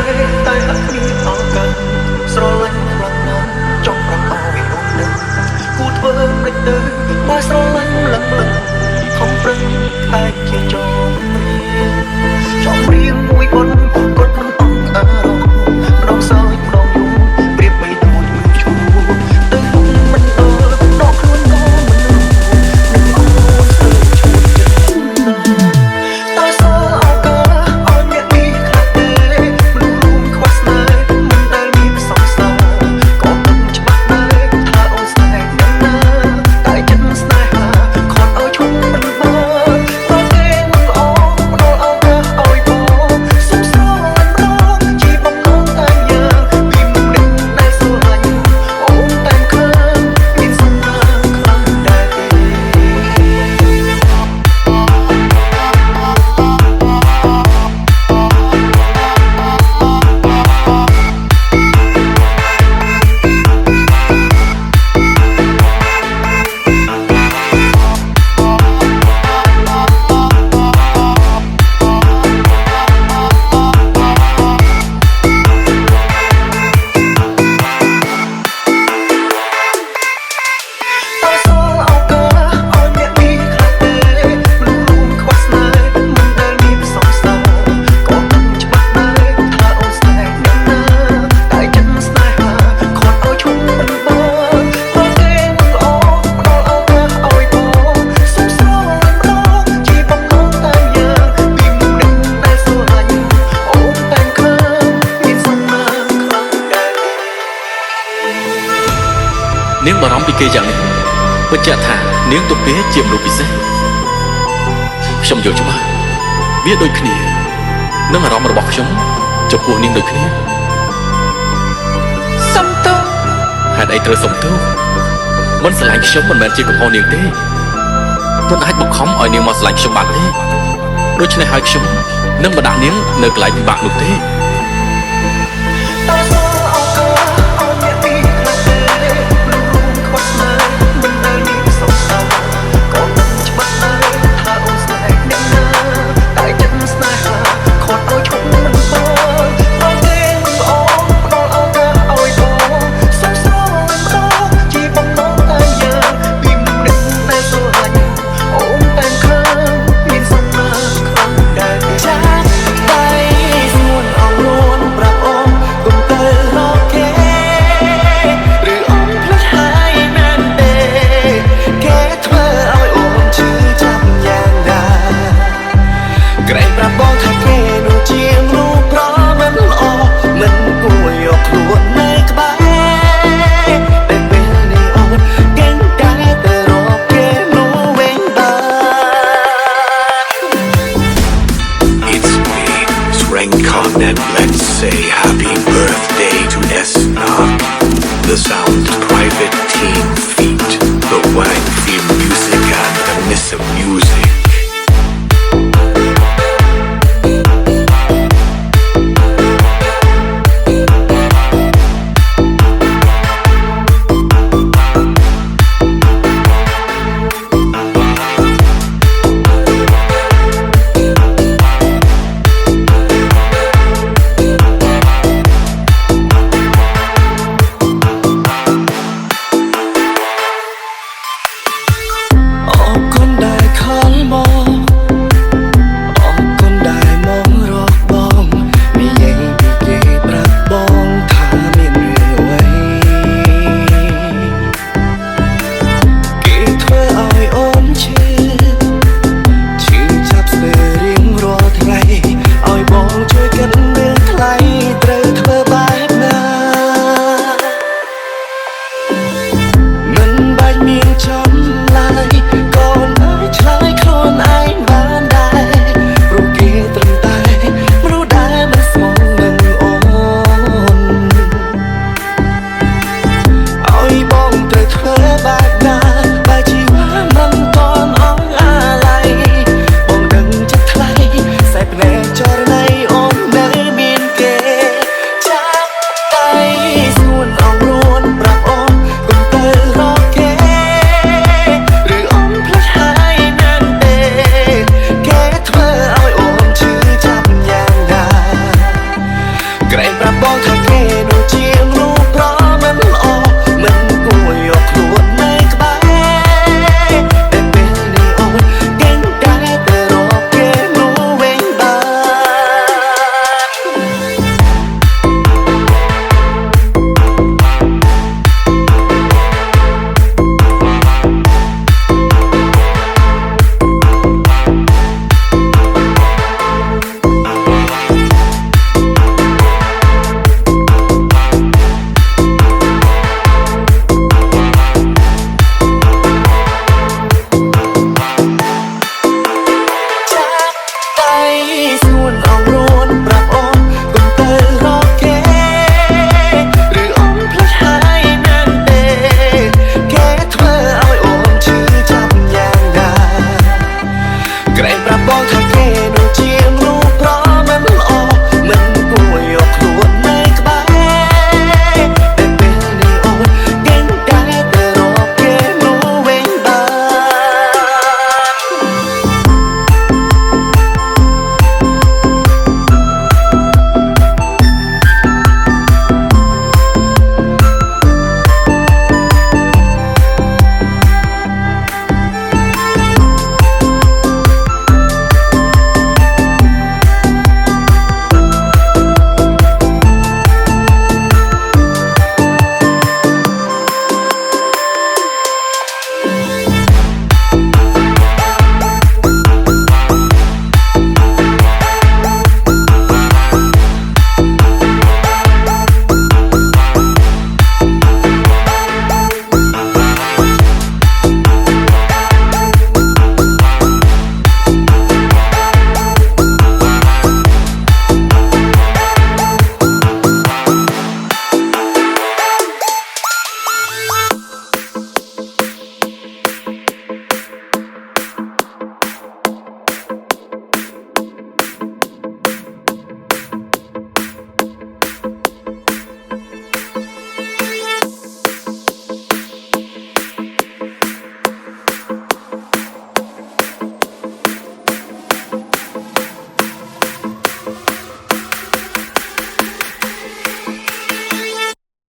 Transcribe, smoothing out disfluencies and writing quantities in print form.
តែហាក់គ្មានអង្កលស្រឡាញ់ខ្លាំងណាស់ចង់ប្រាប់ឲ្យអូនដឹងគួរធ្វើមិនទៅបើស្រឡាញ់លឹងខំប្រឹងតែជាចង់រៀងមួយប៉ុនគាត់មិនអង្អារម្មណ៍ម្ដងសើចម្ដងយំប្រៀបបីដូចឈូទៅមិនដល់ដកខ្លួនក៏មិននឹងអូនស្ទើរឈួតចិត្តតើសើអង្ការឲ្យអ្នកនេះខ្លះទេមនុស្សរួមខ្វះស្នេហ៍មិនដែលមានសង្សារក៏មិនច្បាស់ដែរថាអូនស្នេហ៍យ៉ាងណាតែចិត្តស្នេហាខត់ឲ្យឈប់មិនបានបើគេមិនល្អផ្ដល់ឱកាសឲ្យបងសុខស្រឡាញ់រងជីបំណងតែយ៉ាងពីមុខអ្នកដែលស្រឡាញ់អូនតែឃើញមានសំណាងខ្លាំងដែរទេនាងបារម្ភពីគេយ៉ាងនេះបញ្ជាក់ថានាងទុកគេជាមនុស្សពិសេសខ្ញុំយល់ច្បាស់វាដូចគ្នានឹងអារម្មណ៍របស់ខ្ញុំចំពោះនាងដូចគ្នាសុំទោសហេតុអីត្រូវសុំទោសមិនស្រឡាញ់ខ្ញុំមិនមែនជាកំហុសនាងទេមិនអាចបង្ខំឲ្យនាងមកស្រឡាញ់ខ្ញុំបានទេដូច្នេះហើយខ្ញុំនឹងមិនដាក់នាងនៅកន្លែងពិបាកនោះទេAnd let's say happy birthday to Esna. The sound private team feat. The Wang theme music and the Nissa music. Con ស